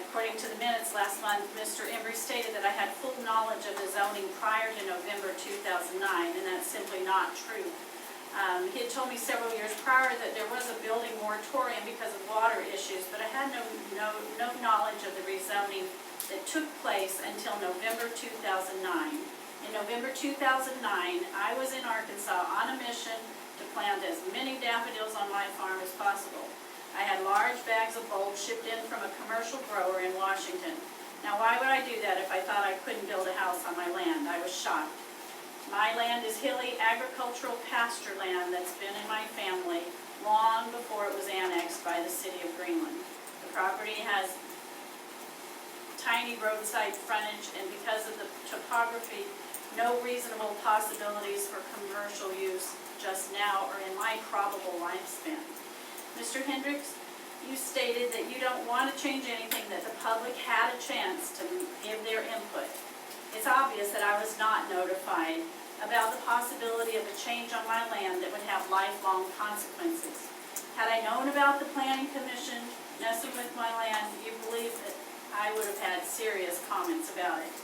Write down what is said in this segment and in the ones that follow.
According to the minutes last month, Mr. Embry stated that I had full knowledge of the zoning prior to November 2009, and that's simply not true. He had told me several years prior that there was a building moratorium because of water issues, but I had no knowledge of the rezoning that took place until November 2009. In November 2009, I was in Arkansas on a mission to plant as many daffodils on my farm as possible. I had large bags of bulbs shipped in from a commercial grower in Washington. Now, why would I do that if I thought I couldn't build a house on my land? I was shocked. My land is hilly agricultural pasture land that's been in my family long before it was annexed by the city of Greenland. The property has tiny roadside frontage, and because of the topography, no reasonable possibilities for commercial use just now or in my probable lifespan. Mr. Hendricks, you stated that you don't want to change anything that the public had a chance to give their input. It's obvious that I was not notified about the possibility of a change on my land that would have lifelong consequences. Had I known about the Planning Commission messing with my land, you believe that I would have had serious comments about it.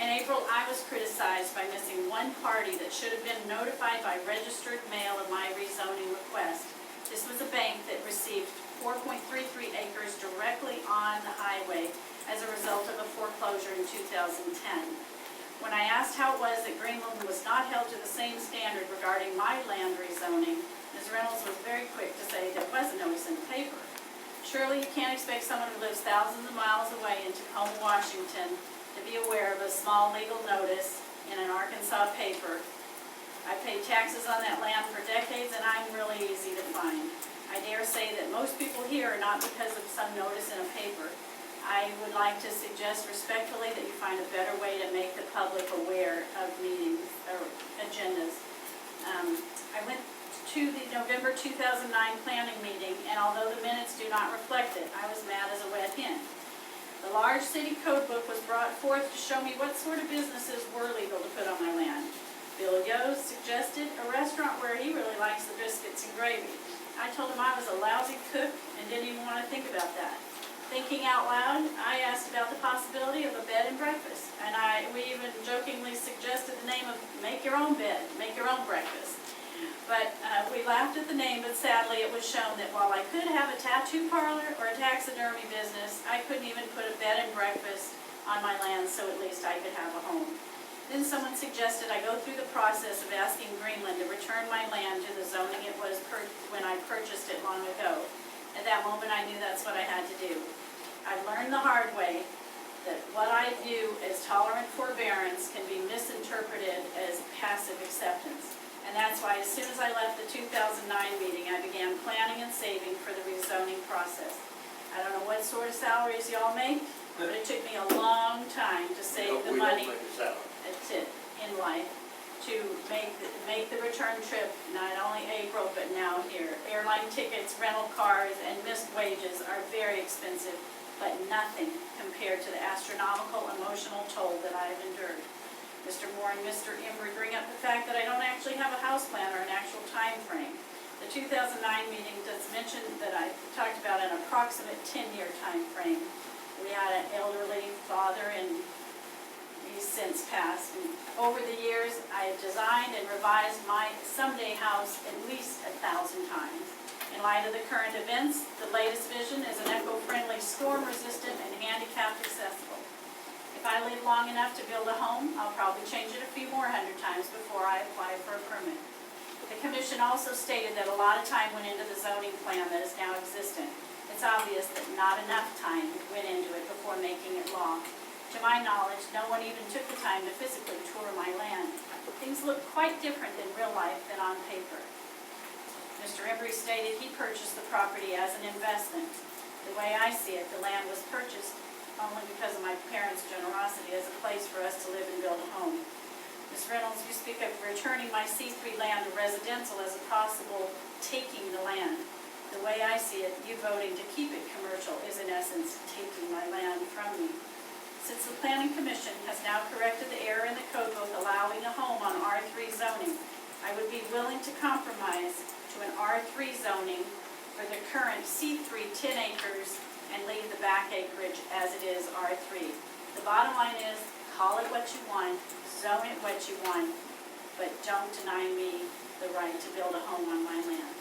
In April, I was criticized by missing one party that should have been notified by registered mail of my rezoning request. This was a bank that received 4.33 acres directly on the highway as a result of a foreclosure in 2010. When I asked how it was that Greenland was not held to the same standard regarding my land rezoning, Ms. Reynolds was very quick to say there was a notice in the paper. Surely you can't expect someone who lives thousands of miles away in Tacoma, Washington, to be aware of a small legal notice in an Arkansas paper. I paid taxes on that land for decades, and I'm really easy to find. I dare say that most people here are not because of some notice in a paper. I would like to suggest respectfully that you find a better way to make the public aware of meetings or agendas. I went to the November 2009 planning meeting, and although the minutes do not reflect it, I was mad as a wet hen. The large city code book was brought forth to show me what sort of businesses were legal to put on my land. Bill Yo suggested a restaurant where he really likes the biscuits and gravy. I told him I was a lousy cook and didn't even want to think about that. Thinking out loud, I asked about the possibility of a bed and breakfast, and we even jokingly suggested the name of Make Your Own Bed, Make Your Own Breakfast. But we laughed at the name, but sadly it was shown that while I could have a tattoo parlor or a taxidermy business, I couldn't even put a bed and breakfast on my land, so at least I could have a home. Then someone suggested I go through the process of asking Greenland to return my land to the zoning it was when I purchased it long ago. At that moment I knew that's what I had to do. I learned the hard way that what I view as tolerant forbearance can be misinterpreted as passive acceptance. And that's why as soon as I left the 2009 meeting, I began planning and saving for the rezoning process. I don't know what sort of salaries y'all make, but it took me a long time to save the money. That's it, in life, to make the return trip, not only April, but now here. Airline tickets, rental cars, and missed wages are very expensive, but nothing compared to the astronomical emotional toll that I have endured. Mr. Moore and Mr. Embry bring up the fact that I don't actually have a house plan or an actual time frame. The 2009 meeting does mention that I talked about an approximate 10-year time frame. We had an elderly father, and he's since passed. And over the years, I have designed and revised my someday house at least 1,000 times. In light of the current events, the latest vision is an eco-friendly, storm-resistant, and handicapped accessible. If I live long enough to build a home, I'll probably change it a few more 100 times before I apply for a permit. The Commission also stated that a lot of time went into the zoning plan that is now existent. It's obvious that not enough time went into it before making it law. To my knowledge, no one even took the time to physically tour my land. Things look quite different in real life than on paper. Mr. Embry stated he purchased the property as an investment. The way I see it, the land was purchased only because of my parents' generosity as a place for us to live and build a home. Ms. Reynolds, you speak of returning my C3 land to residential as a possible taking the land. The way I see it, you voting to keep it commercial is in essence taking my land from me. Since the Planning Commission has now corrected the error in the code book allowing a home on R3 zoning, I would be willing to compromise to an R3 zoning for the current C3 10 acres and leave the back acreage as it is R3. The bottom line is, call it what you want, zone it what you want, but don't deny me the right to build a home on my land.